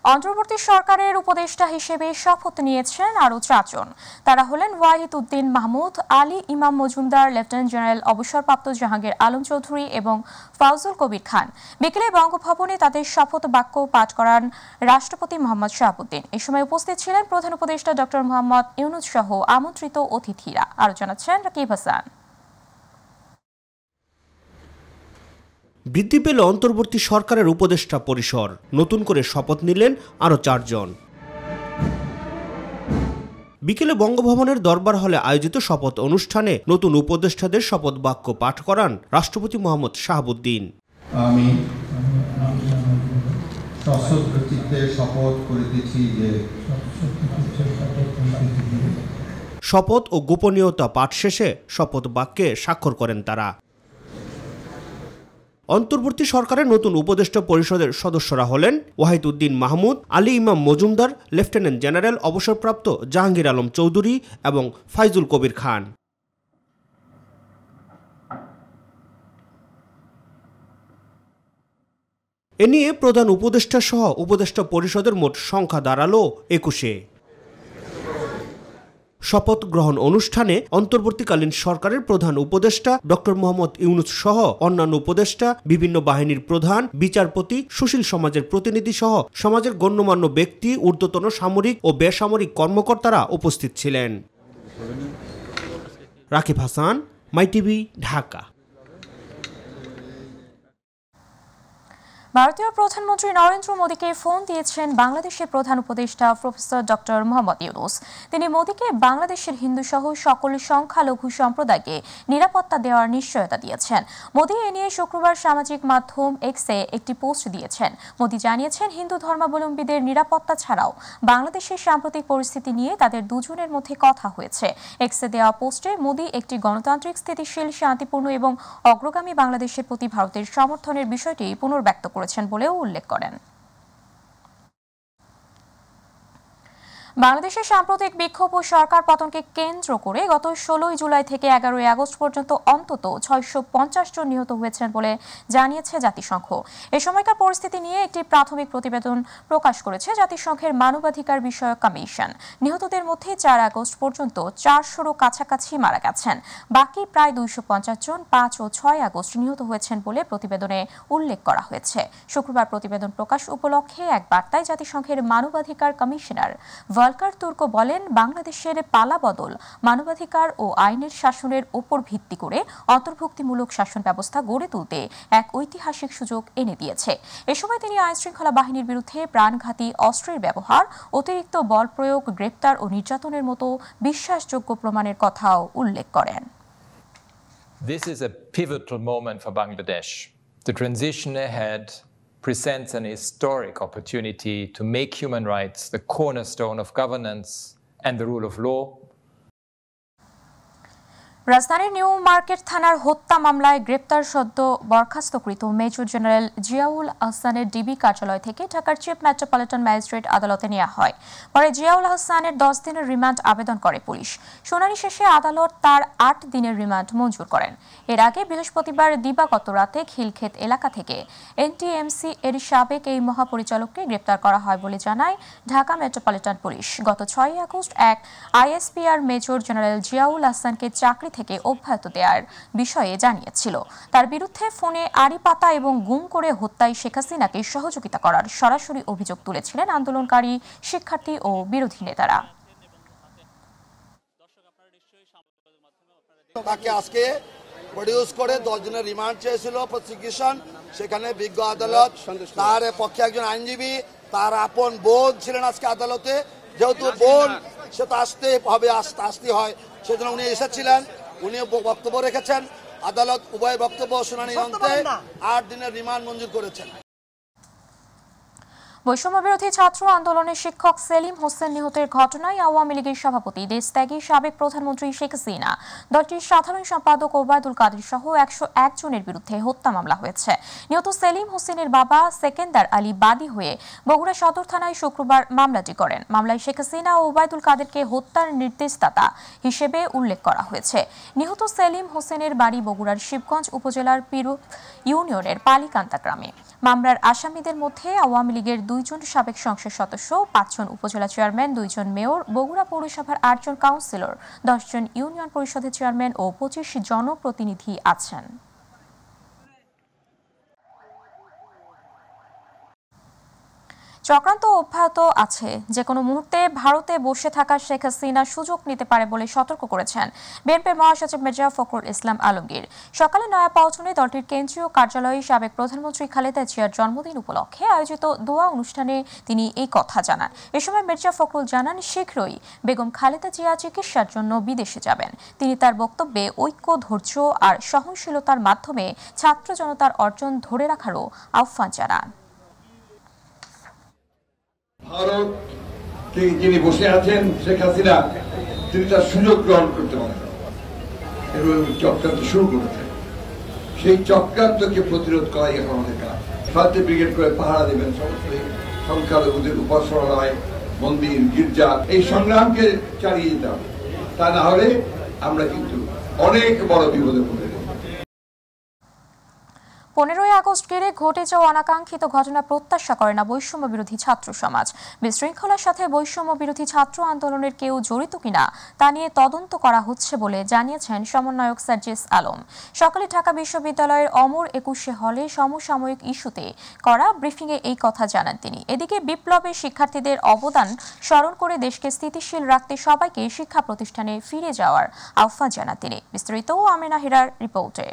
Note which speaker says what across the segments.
Speaker 1: অন্তর্বর্তী সরকারের উপদেষ্টা হিসেবে শপথ নিয়েছেন আরও 4 জন। তারা হলেন ওয়াহিদ উদ্দিন মাহমুদ, আলী ইমাম মজুমদার, লেফটেন্যান্ট জেনারেল অবসরপ্রাপ্ত জাহাঙ্গীর আলম চৌধুরী এবং ফাউজুল কবির খান। বিকেলে বঙ্গভবনে তাদের শপথ বাক্য পাঠ করান রাষ্ট্রপতি মোহাম্মদ শাহাবুদ্দিন। এই সময় উপস্থিত ছিলেন প্রধান উপদেষ্টা ডক্টর মোহাম্মদ ইউনূস সহ আমন্ত্রিত অতিথিরা। আরও জানাচ্ছেন রাকিব হাসান।
Speaker 2: বৃদ্ধি পেল অন্তর্বর্তী সরকারের উপদেষ্টা পরিষদ। নতুন করে শপথ নিলেন আরও 4 জন। বিকেলে বঙ্গভবনের দরবার হলে আয়োজিত শপথ অনুষ্ঠানে নতুন উপদেষ্টাদের শপথ বাক্য পাঠ করান রাষ্ট্রপতি মোহাম্মদ শাহাবুদ্দিন।
Speaker 3: আমি সশ্রদ্ধচিত্তে শপথ করিতেছি যে
Speaker 2: শপথ ও গোপনীয়তা পাঠ শেষে শপথ বাক্যে স্বাক্ষর করেন তারা। অন্তর্বর্তী সরকারের নতুন উপদেষ্টা পরিষদের সদস্যরা হলেন ওয়াহিদ উদ্দিন মাহমুদ, আলী ইমাম মজুমদার, লেফটেন্যান্ট জেনারেল অবসরপ্রাপ্ত জাহাঙ্গীর আলম চৌধুরী এবং ফাউজুল কবির খান। এ নিয়ে প্রধান উপদেষ্টা সহ উপদেষ্টা পরিষদের মোট সংখ্যা দাঁড়ালো 21-এ। শপথ গ্রহণ অনুষ্ঠানে অন্তর্বর্তীকালীন সরকারের প্রধান উপদেষ্টা ডক্টর মোহাম্মদ ইউনূস সহ অন্যান্য উপদেষ্টা, বিভিন্ন বাহিনীর প্রধান, বিচারপতি, সুশীল সমাজের প্রতিনিধি সহ সমাজের গণ্যমান্য ব্যক্তি, ঊর্ধ্বতন সামরিক ও বেসামরিক কর্মকর্তারা উপস্থিত ছিলেন। রাকিব হাসান, মাইটিভি, ঢাকা।
Speaker 1: ভারতীয় প্রধানমন্ত্রী নরেন্দ্র মোদীকে ফোন দিয়েছেন বাংলাদেশের প্রধান উপদেষ্টা প্রফেসর ডক্টর মোহাম্মদ ইউনূস। তিনি মোদীকে বাংলাদেশের হিন্দু সহ সকল সংখ্যালঘু সম্প্রদায়কে নিরাপত্তা দেওয়ার নিশ্চয়তা দিয়েছেন। মোদী এ নিয়ে শুক্রবার সামাজিক মাধ্যম এক্সে একটি পোস্ট দিয়েছেন। মোদী জানিয়েছেন, হিন্দু ধর্মাবলম্বীদের নিরাপত্তা ছাড়াও বাংলাদেশের সাম্প্রতিক পরিস্থিতি নিয়ে তাদের দুজনের মধ্যে কথা হয়েছে। এক্সে দেওয়া পোস্টে মোদী একটি গণতান্ত্রিক, স্থিতিশীল, শান্তিপূর্ণ এবং অগ্রগামী বাংলাদেশের প্রতি ভারতের সমর্থনের বিষয়টি পুনর্ব্যক্ত করেছেন বলেও উল্লেখ করেন। বাংলাদেশের সাম্প্রতিক বিক্ষোভ ও সরকার পতনকে কেন্দ্র করে গত 16 জুলাই থেকে 11 আগস্ট পর্যন্ত অন্তত 650 জন নিহত হয়েছেন বলে জানিয়েছে জাতিসংঘ। এ সময়কার পরিস্থিতি নিয়ে একটি প্রাথমিক প্রতিবেদন প্রকাশ করেছে জাতিসংঘের মানবাধিকার বিষয়ক কমিশন। নিহতদের মধ্যে 4 আগস্ট পর্যন্ত 400-এরও কাছাকাছি মারা গেছেন। বাকি প্রায় 250 জন 5 ও 6 আগস্ট নিহত হয়েছেন বলে প্রতিবেদনে উল্লেখ করা হয়েছে। শুক্রবার প্রতিবেদন প্রকাশ উপলক্ষে এক বার্তায় জাতিসংঘের মানবাধিকার কমিশনার ভলকার তুর্ক বলেন, বাংলাদেশের পালাবদল মানবাধিকার ও আইনের শাসনের উপর ভিত্তি করে অন্তর্ভুক্তিমূলক শাসন ব্যবস্থা গড়ে তুলতে এক ঐতিহাসিক সুযোগ এনে দিয়েছে। এ সময় তিনি আইনশৃঙ্খলা বাহিনীর বিরুদ্ধে প্রাণঘাতী অস্ত্রের ব্যবহার, অতিরিক্ত বল প্রয়োগ, গ্রেপ্তার ও নির্যাতনের মতো বিশ্বাসযোগ্য প্রমাণের কথাও উল্লেখ করেন।
Speaker 4: This is a pivotal moment for Bangladesh. The transition ahead presents an historic opportunity to make human rights the cornerstone of governance and the rule of law.
Speaker 1: রাজধানীর নিউ মার্কেট থানার হত্যা মামলায় গ্রেপ্তার সদ্য বরখাস্তকৃত মেজর জেনারেল জিয়াউল আহসানের ডিবি কার্যালয় থেকে ঢাকার chief metropolitan magistrate আদালতে নেওয়া হয়। পরে জিয়াউল আহসানের 10 দিনের রিমান্ড আবেদন করে পুলিশ। শুনানি শেষে আদালত তার 8 দিনের রিমান্ড মঞ্জুর করেন। এর আগে বৃহস্পতিবার দিবাগত রাতে খিলক্ষেত এলাকা থেকে এনটিএমসি এর সাবেক এই মহাপরিচালককে গ্রেপ্তার করা হয় বলে জানায় ঢাকা মেট্রোপলিটন পুলিশ। গত 6 আগস্ট এক আইএসপিআর মেজর জেনারেল জিয়াউল আহসানকে চাকরি থেকে অব্যাহতি দেওয়ার বিষয়ে জানিয়েছিল। তার বিরুদ্ধে ফোনে আড়ি পাতা এবং গুম করে হত্যায় শেখ হাসিনাকে সহযোগিতা করার সরাসরি অভিযোগ তুলেছিলেন আন্দোলনকারী, শিক্ষার্থী ও বিরোধী নেতারা।
Speaker 5: তাকে আজকে প্রডিউস করে 10 দিনের রিমান্ড চেয়েছিল প্রসিকিউশন। সেখানে বিজ্ঞ আদালত তার পক্ষে একজন আইনজীবী, তার আপন বোন ছিলেন আজকে আদালতে। যেহেতু বোন, সে তো আসতে হবে, আসতে হয়, সেজন্য উনি এসেছিলেন। উনি বক্তব্য রেখেছেন। আদালত উভয় বক্তব্য শুনানি অন্তে 8 দিনের রিমান্ড মঞ্জুর করেছেন।
Speaker 1: বৈষম্য বিরোধী ছাত্র আন্দোলনের শিক্ষক সেলিম হোসেন নিহতের ঘটনায় আওয়ামী লীগের সভাপতি, দেশত্যাগী সাবেক প্রধানমন্ত্রী শেখ হাসিনা, দলটির সাধারণ সম্পাদক ওবায়দুল কাদের সহ 101 জনের বিরুদ্ধে হত্যা মামলা হয়েছে। নিহত সেলিম হোসেনের বাবা সেকেন্দার আলী বাদী হয়ে বগুড়া সদর থানায় শুক্রবার মামলাটি করেন। মামলায় শেখ হাসিনা ও ওবায়দুল কাদেরকে হত্যার নির্দেশদাতা হিসেবে উল্লেখ করা হয়েছে। নিহত সেলিম হোসেনের বাড়ি বগুড়ার শিবগঞ্জ উপজেলার পিরু ইউনিয়নের পালিকান্তা গ্রামে। মামলার আসামিদের মধ্যে আওয়ামী লীগের 2 জন সাবেক সংসদ সদস্য, 5 জন উপজেলা চেয়ারম্যান, 2 জন মেয়র, বগুড়া পৌরসভার 8 জন কাউন্সিলর, 10 জন ইউনিয়ন পরিষদের চেয়ারম্যান ও 25 জনপ্রতিনিধি আছেন। চক্রান্ত অব্যাহত আছে, যে কোনো মুহূর্তে ভারতে বসে থাকা শেখ হাসিনা সুযোগ নিতে পারে বলে সতর্ক করেছেন বিএনপির মহাসচিব মির্জা ফখরুল ইসলাম আলমগীর। সকালে নয়াপল্টনে দলটির কেন্দ্রীয় কার্যালয়ে সাবেক প্রধানমন্ত্রী খালেদা জিয়ার জন্মদিন উপলক্ষে আয়োজিত দোয়া অনুষ্ঠানে তিনি এই কথা জানান। এ সময় মির্জা ফখরুল জানান, শীঘ্রই বেগম খালেদা জিয়া চিকিৎসার জন্য বিদেশে যাবেন। তিনি তার বক্তব্যে ঐক্য, ধৈর্য আর সহনশীলতার মাধ্যমে ছাত্র জনতার অর্জন ধরে রাখারও আহ্বান জানান।
Speaker 6: ভারত যিনি বসে আছেন শেখ হাসিনা, তিনি তার সুযোগ গ্রহণ করতে পারেন এবং চক্রান্ত শুরু করেছেন। সেই চক্রান্তকে প্রতিরোধ করাই এখন আমাদের কাজ। শান্তি ব্রিগেড করে পাহারা দেবেন সমস্ত সংখ্যালঘুদের উপাসনালয়, মন্দির, গির্জা, এই সংগ্রামকে চালিয়ে যেতে হবে। তা না হলে আমরা কিন্তু অনেক বড় বিপদে পড়ে।
Speaker 1: 15ই আগস্ট ঘিরে ঘটে যাওয়া অনাকাঙ্ক্ষিত ঘটনা প্রত্যাশা করে না বৈষম্য বিরোধী ছাত্র সমাজ। বিশৃঙ্খলার সাথে বৈষম্য বিরোধী ছাত্র আন্দোলনের কেউ জড়িত কিনা তা নিয়ে তদন্ত করা হচ্ছে বলে জানিয়েছেন সমন্বয়ক সার্জিস আলম। সকালে ঢাকা বিশ্ববিদ্যালয়ের অমর 21 হলে সমসাময়িক ইস্যুতে করা ব্রিফিংয়ে এই কথা জানান তিনি। এদিকে বিপ্লবে শিক্ষার্থীদের অবদান স্মরণ করে দেশকে স্থিতিশীল রাখতে সবাইকে শিক্ষা প্রতিষ্ঠানে ফিরে যাওয়ার আহ্বান জানান তিনি। বিস্তারিত আমেনা হিরার রিপোর্টে।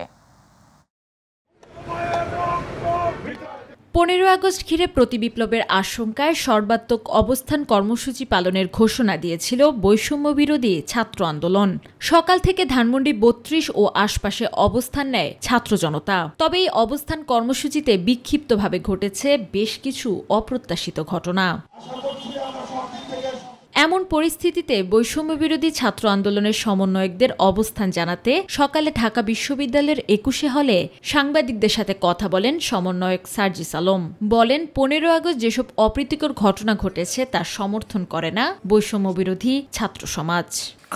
Speaker 7: 15 আগস্ট ঘিরে প্রতিবিপ্লবের আশঙ্কায় সর্বাত্মক অবস্থান কর্মসূচি পালনের ঘোষণা দিয়েছিল বৈষম্য বিরোধী ছাত্র আন্দোলন। সকাল থেকে ধানমন্ডি 32 ও আশপাশে অবস্থান নেয় ছাত্র জনতা। তবে এই অবস্থান কর্মসূচিতে বিক্ষিপ্তভাবে ঘটেছে বেশ কিছু অপ্রত্যাশিত ঘটনা। এমন পরিস্থিতিতে বৈষম্য বিরোধী ছাত্র আন্দোলনের সমন্বয়কদের অবস্থান জানাতে সকালে ঢাকা বিশ্ববিদ্যালয়ের 21 হলে সাংবাদিকদের সাথে কথা বলেন সমন্বয়ক সার্জিস আলম। বলেন, 15 আগস্ট যেসব অপ্রীতিকর ঘটনা ঘটেছে তা সমর্থন করে না বৈষম্য বিরোধী ছাত্র সমাজ।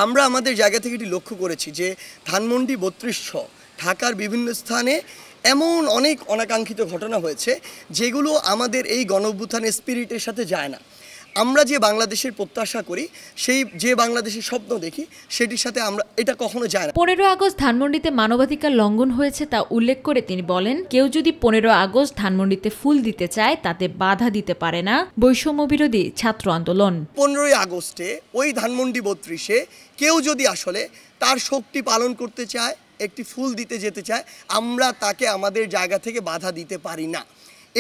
Speaker 8: আমরা আমাদের জায়গা থেকে এটি লক্ষ্য করেছি যে ধানমন্ডি 32 ঢাকার বিভিন্ন স্থানে এমন অনেক অনাকাঙ্ক্ষিত ঘটনা হয়েছে যেগুলো আমাদের এই গণঅভ্যুত্থানের স্পিরিটের সাথে যায় না। আমরা যে বাংলাদেশের প্রত্যাশা করি, সেই যে বাংলাদেশের স্বপ্ন দেখি, সেটির সাথে আমরা এটা কখনো যায় না।
Speaker 7: 15 আগস্ট ধানমন্ডিতে মানবাধিকার লঙ্ঘন হয়েছে তা উল্লেখ করে তিনি বলেন, কেউ যদি 15 আগস্ট ধানমন্ডিতে ফুল দিতে চায় তাতে বাধা দিতে পারে না বৈষম্য বিরোধী ছাত্র আন্দোলন।
Speaker 8: 15 আগস্টে ওই ধানমন্ডি 32-এ কেউ যদি আসলে তার শক্তি পালন করতে চায়, একটি ফুল দিতে যেতে চায়, আমরা তাকে আমাদের জায়গা থেকে বাধা দিতে পারি না।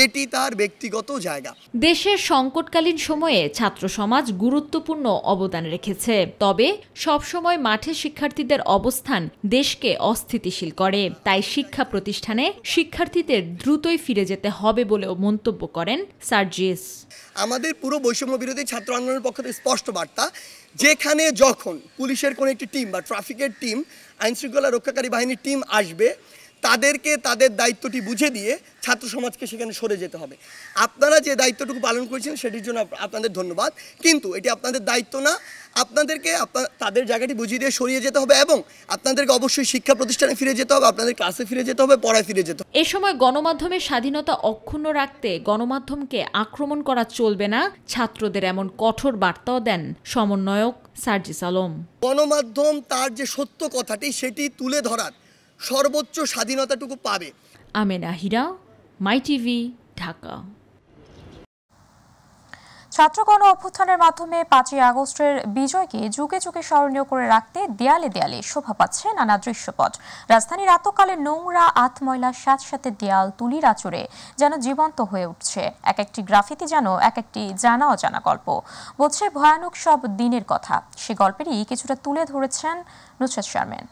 Speaker 8: এটি তার ব্যক্তিগত জায়গা।
Speaker 7: দেশের সংকটকালীন সময়ে ছাত্র সমাজ গুরুত্বপূর্ণ অবদান রেখেছে। তবে সবসময় মাঠে শিক্ষার্থীদের অবস্থান দেশকে অস্থিতিশীল করে। তাই শিক্ষা প্রতিষ্ঠানে শিক্ষার্থীদের দ্রুতই ফিরে যেতে হবে বলেও মন্তব্য করেন সার্জিস।
Speaker 8: আমাদের পুরো বৈষম্য বিরোধী ছাত্র আন্দোলনের পক্ষ থেকে স্পষ্ট বার্তা, যেখানে যখন পুলিশের কোনো একটি টিম বা ট্রাফিকের টিম, আইনশৃঙ্খলা রক্ষাকারী বাহিনীর টিম আসবে, তাদেরকে তাদের দায়িত্বটি বুঝে দিয়ে ছাত্র সমাজকে সেখানে সরে যেতে হবে। আপনারা যে দায়িত্বটুকু পালন করেছেন সেটির জন্য আপনাদের ধন্যবাদ, কিন্তু এটি আপনাদের দায়িত্ব না। আপনাদেরকে তাদের জায়গাটি বুঝিয়ে দিয়ে সরিয়ে যেতে হবে এবং আপনাদেরকে অবশ্যই শিক্ষা প্রতিষ্ঠানে ফিরে যেতে হবে, আপনাদের ক্লাসে ফিরে যেতে হবে, পড়ায় ফিরে যেতে হবে।
Speaker 7: এ সময় গণমাধ্যমের স্বাধীনতা অক্ষুণ্ণ রাখতে গণমাধ্যমকে আক্রমণ করা চলবে না, ছাত্রদের এমন কঠোর বার্তাও দেন সমন্বয়ক সার্জিস আলম।
Speaker 8: গণমাধ্যম তার যে সত্য কথাটি সেটি তুলে ধরার সর্বোচ্চ স্বাধীনতাটুকু পাবে।
Speaker 7: আমেনা হিরা, মাই টিভি, ঢাকা।
Speaker 1: ছাত্র গণ অভ্যুত্থানের মাধ্যমে 5ই আগস্টের বিজয়কে যুগে যুগে স্মরণীয় করে রাখতে দেয়ালে দেয়ালে শোভা পাচ্ছে নানা দৃশ্যপট। রাজধানীর রাতকালে নোংরা আতময়লার সাথে সাথে দেয়াল তুলির আঁচড়ে যেন জীবন্ত হয়ে উঠছে। এক একটি গ্রাফিতি যেন এক একটি জানা অজানা গল্প, বলছে ভয়ানক সব দিনের কথা। সে গল্পেরই কিছুটা তুলে ধরেছেন নুসরাত শারমিন।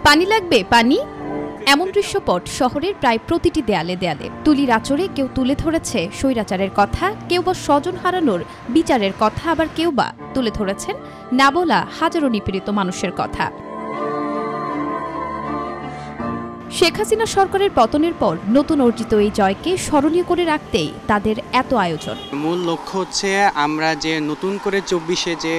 Speaker 9: পানি লাগবে, পানি, এমন দৃশ্যপট শহরের প্রায় প্রতিটি দেয়ালে দেয়ালে। তুলির আঁচড়ে কেউ তুলে ধরেছে স্বৈরাচারের কথা, কেউ বা স্বজন হারানোর বিচারের কথা, আবার কেউ বা তুলে ধরেছেন না বলা হাজারো নিপীড়িত মানুষের কথা। শেখ হাসিনা সরকারের পতনের পর নতুন অর্জিত এই জয়কে স্মরণীয় করে রাখতেই তাদের এত আয়োজন।
Speaker 10: মূল লক্ষ্য হচ্ছে আমরা যে নতুন করে 24-এ যে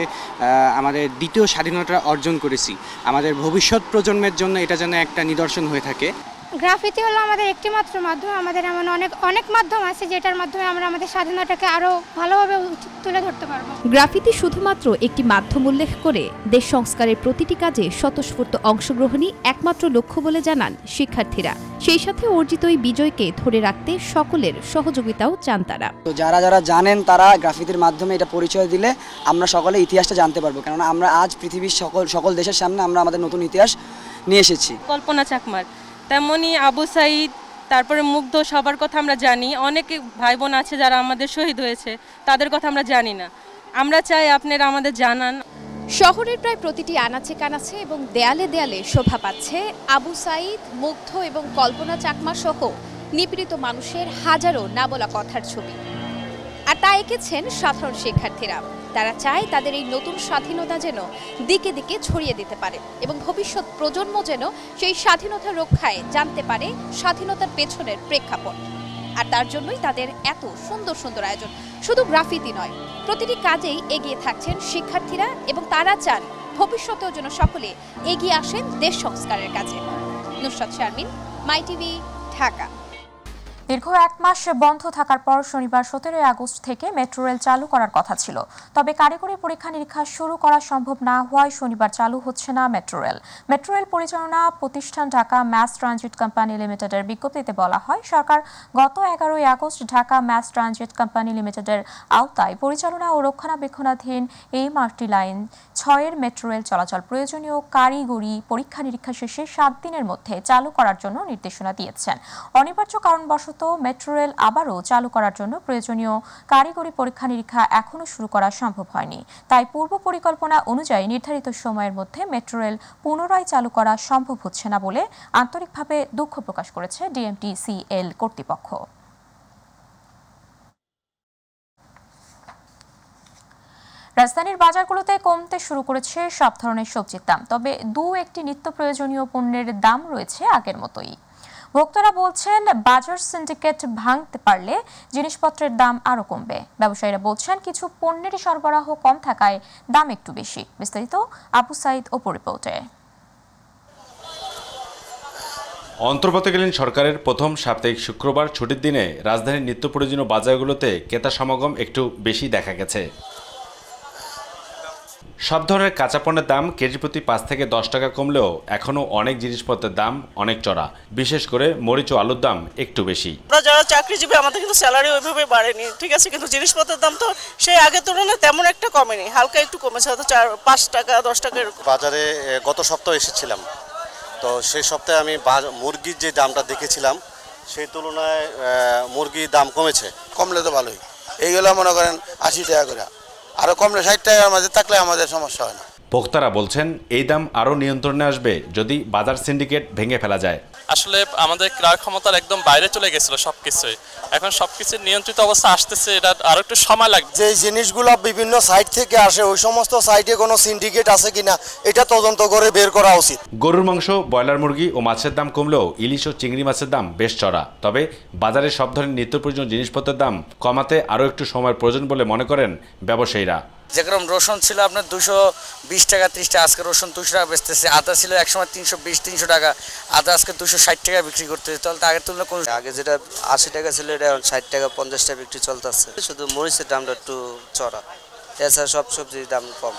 Speaker 10: আমাদের দ্বিতীয় স্বাধীনতা অর্জন করেছি, আমাদের ভবিষ্যৎ প্রজন্মের জন্য এটা যেন একটা নিদর্শন হয়ে থাকে।
Speaker 11: গ্রাফিতি হলো আমাদের একটি মাত্র মাধ্যম, আমাদের এমন অনেক মাধ্যম আছে যেটার মাধ্যমে আমরা আমাদের স্বাধীনতাকে আরো ভালোভাবে তুলে ধরতে পারবো।
Speaker 9: গ্রাফিতি শুধুমাত্র একটি মাধ্যম উল্লেখ করে দেশ সংস্কারের প্রতিটি কাজে স্বতঃস্ফূর্ত অংশগ্রহণই একমাত্র লক্ষ্য বলে জানান শিক্ষার্থীরা। সেই সাথে অর্জিত এই বিজয়কে ধরে রাখতে সকলের সহযোগিতাও চান তারা।
Speaker 12: তো যারা যারা জানেন তারা গ্রাফিতির মাধ্যমে এটা পরিচয় দিলে আমরা সকলে ইতিহাসটা জানতে পারবো, কেননা আমরা আজ পৃথিবীর সকল দেশের সামনে আমরা আমাদের নতুন ইতিহাস নিয়ে এসেছি।
Speaker 13: কল্পনা চাকমার, তেমনি আবু সাইদ, তারপরে মুগ্ধ, সবার কথা আমরা জানি। অনেক ভাই বোন আছে যারা আমাদের শহীদ হয়েছে, তাদের কথা আমরা জানি না। আমরা চাই আপনারা আমাদের জানান।
Speaker 9: শহরের প্রায় প্রতিটি আনাচে কানাচে এবং দেয়ালে দেয়ালে শোভা পাচ্ছে আবু সাইদ, মুগ্ধ এবং কল্পনা চাকমা সহ নিপীড়িত মানুষের হাজারো না বলা কথার ছবি। আর তা এঁকেছেন সাধারণ শিক্ষার্থীরা। তারা চায় তাদের এই নতুন স্বাধীনতা যেন দিকে দিকে ছড়িয়ে দিতে পারে এবং ভবিষ্যৎ প্রজন্ম যেন সেই স্বাধীনতা রক্ষায় জানতে পারে স্বাধীনতার পেছনের প্রেক্ষাপট। আর তার জন্যই তাদের এত সুন্দর সুন্দর আয়োজন। শুধু গ্রাফিতি নয়, প্রতিটি কাজেই এগিয়ে থাকছেন শিক্ষার্থীরা এবং তারা চান ভবিষ্যতেও যেন সকলে এগিয়ে আসেন দেশ সংস্কারের কাজে। নুসরাত শারমিন, মাই টিভি, ঢাকা।
Speaker 1: দীর্ঘ 1 মাস বন্ধ থাকার পর শনিবার 17 আগস্ট থেকে মেট্রো রেল চালু করার কথা ছিল। তবে কারিগরি পরীক্ষা নিরীক্ষা শুরু করা সম্ভব না হওয়ায় শনিবার চালু হচ্ছে না মেট্রো রেল। মেট্রো রেল পরিচালনা প্রতিষ্ঠান ঢাকা ম্যাস ট্রানজিট কোম্পানি লিমিটেডের বিজ্ঞপ্তিতে বলা হয়, সরকার গত 11 আগস্ট ঢাকা ম্যাস ট্রানজিট কোম্পানি লিমিটেডের আওতায় পরিচালনা ও রক্ষণাবেক্ষণাধীন MRT লাইন 6-এর মেট্রো রেল চলাচল প্রয়োজনীয় কারিগরি পরীক্ষা নিরীক্ষা শেষে 7 দিনের মধ্যে চালু করার জন্য নির্দেশনা দিয়েছেন। অনিবার্য কারণবশত মেট্রো রেল আবারও চালু করার জন্য প্রয়োজনীয় কারিগরি পরীক্ষা নিরীক্ষা এখনও শুরু করা সম্ভব হয়নি। তাই পূর্ব পরিকল্পনা অনুযায়ী নির্ধারিত সময়ের মধ্যে মেট্রো রেল পুনরায় চালু করা সম্ভব হচ্ছে না বলে আন্তরিকভাবে দুঃখ প্রকাশ করেছে DMTCL কর্তৃপক্ষ। রাজধানীর বাজারগুলোতে কমতে শুরু করেছে সব ধরনের সবজির দাম, তবে একটি নিত্য প্রয়োজনীয় পণ্যের দাম রয়েছে আগের মতোই। ভোক্তারা বলছেন, বাজার সিন্ডিকেট ভাঙতে পারলে জিনিসপত্রের দাম আরও কমবে। ব্যবসায়ীরা বলছেন, কিছু পণ্যের সরবরাহ কম থাকায় দাম একটু বেশি। বিস্তারিত আবু সাইদ ও রিপোর্টে।
Speaker 14: অন্তর্বর্তীকালীন সরকারের প্রথম সাপ্তাহিক শুক্রবার ছুটির দিনে রাজধানীর নিত্য প্রয়োজনীয় বাজারগুলোতে ক্রেতা সমাগম একটু বেশি দেখা গেছে। সব ধরনের কাঁচা পণ্যের দাম কেজি প্রতি 5 থেকে 10 টাকা কমলেও এখনও অনেক জিনিসপত্রের দাম অনেক চড়া। বিশেষ করে মরিচ ও আলুর দাম একটু বেশি।
Speaker 15: আমরা যারা চাকরিজীবী, আমাদের কিন্তু স্যালারি ওইভাবে বাড়েনি, ঠিক আছে, কিন্তু জিনিসপত্রের দাম তো সেই আগের তুলনায় তেমন একটা কমেনি, হালকা একটু কমেছে, হয়তো 4-5 টাকা 10 টাকা।
Speaker 16: বাজারে গত সপ্তাহে এসেছিলাম, তো সেই সপ্তাহে আমি মুরগির যে দামটা দেখেছিলাম সেই তুলনায় মুরগির দাম কমেছে।
Speaker 17: কমলে তো ভালোই, এইগুলো মনে করেন 80 টাকা করে, আরো কমলে 60 টাকার মাঝে থাকলে আমাদের সমস্যা হয় না।
Speaker 14: ভোক্তারা বলছেন, এই দাম আরও নিয়ন্ত্রণে আসবে যদি বাজার সিন্ডিকেট ভেঙে ফেলা যায়।
Speaker 18: আসলে আমাদের ক্রয় ক্ষমতার একদম বাইরে চলে গেছিল সবকিছুই, এখন সবকিছু নিয়ন্ত্রিত অবস্থা আসতেছে, এটা আরো একটু সময় লাগবে।
Speaker 17: যে জিনিসগুলো বিভিন্ন সাইট থেকে আসে, ওই সমস্ত সাইটে কোনো সিন্ডিকেট আছে কিনা এটা তদন্ত করে বের করা উচিত।
Speaker 14: গরুর মাংস, ব্রয়লার মুরগি ও মাছের দাম কমলেও ইলিশ ও চিংড়ি মাছের দাম বেশ চড়া। তবে বাজারে সব ধরনের নিত্য প্রয়োজনীয় জিনিসপত্রের দাম কমাতে আরও একটু সময়ের প্রয়োজন বলে মনে করেন ব্যবসায়ীরা।
Speaker 19: যেরকম রসুন ছিল আপনার 220 টাকা 30 টাকা, আজকে রসুন 200 টাকা বেচতেছে। আদা ছিল একসময় 320-300 টাকা, আদা আজকে 260 টাকা বিক্রি করতেছে। তাহলে আগের তুলনায় কোন
Speaker 20: আগে যেটা 80 টাকা ছিল এটা 60 টাকা 50 টাকা বিক্রি চলতেছে। শুধু মরিচের দামটা একটু চড়া, এছাড়া সব সবজির দাম কম।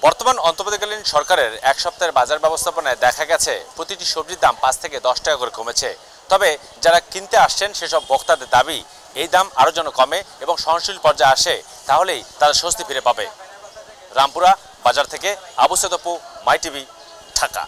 Speaker 14: বর্তমান অন্তর্বর্তীকালীন সরকারের এক সপ্তাহের বাজার ব্যবস্থাপনায় দেখা গেছে প্রতিটি সবজির দাম 5 থেকে 10 টাকা করে কমেছে। তবে যারা কিনতে আসছেন সেসব ভোক্তাদের দাবি, এই দাম আরও যেন কমে এবং সহনশীল পর্যায়ে আসে, তাহলেই তারা স্বস্তি ফিরে পাবে। রামপুরা বাজার থেকে আবু সাইদ, মাই টিভি, ঢাকা।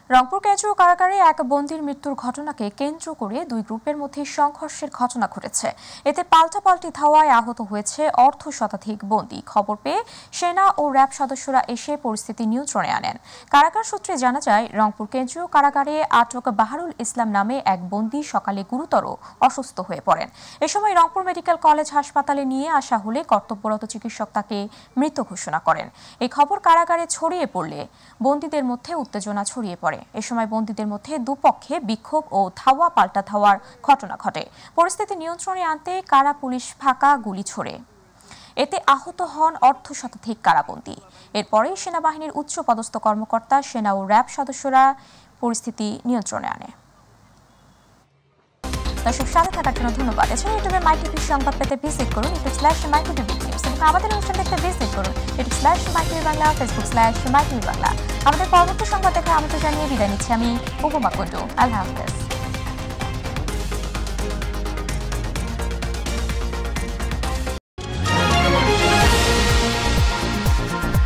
Speaker 1: রংপুর কেন্দ্রীয় কারাগারে এক বন্দীর মৃত্যুর ঘটনাকে কেন্দ্র করে 2 গ্রুপের মধ্যে সংঘর্ষের ঘটনা ঘটেছে। এতে পাল্টাপাল্টি ধাওয়ায় আহত হয়েছে অর্ধশতাধিক বন্দী। খবর পেয়ে সেনা ও র্যাব সদস্যরা এসে পরিস্থিতি নিয়ন্ত্রণে আনেন। কারাগার সূত্রে জানা যায়, রংপুর কেন্দ্রীয় কারাগারে আটক বাহারুল ইসলাম নামে এক বন্দী সকালে গুরুতর অসুস্থ হয়ে পড়েন। এ সময় রংপুর মেডিকেল কলেজ হাসপাতালে নিয়ে আসা হলে কর্তব্যরত চিকিৎসক তাকে মৃত ঘোষণা করেন। এই খবর কারাগারে ছড়িয়ে পড়লে বন্দীদের মধ্যে উত্তেজনা ছড়িয়ে পড়ে। এ সময় বন্দীদের মধ্যে দুপক্ষে বিক্ষোভ ও ধাওয়া পাল্টা ধাওয়ার ঘটনা ঘটে। পরিস্থিতি নিয়ন্ত্রণে আনতে কারা পুলিশ ফাঁকা গুলি ছোড়ে। এতে আহত হন অর্ধশতাধিক কারাবন্দী। এরপরে সেনাবাহিনীর উচ্চ পদস্থ কর্মকর্তা, সেনা ও র্যাব সদস্যরা পরিস্থিতি নিয়ন্ত্রণে আনে। দর্শক, সাথে থাকার জন্য ধন্যবাদ। এছাড়া ইউটিউবে মাই টিভি সংবাদ পেতে ভিজিট করুন youtube.com/mytvniউজ এবং আমাদের অনুষ্ঠান দেখতে ভিজিট করুন youtube/mytvবাংলা, facebook/mytvবাংলা। আমাদের পরবর্তী সংবাদ দেখার আমন্ত্রণ জানিয়ে বিদায় নিচ্ছি আমি উপমা কুণ্ডু। আল্লাহ হাফেজ।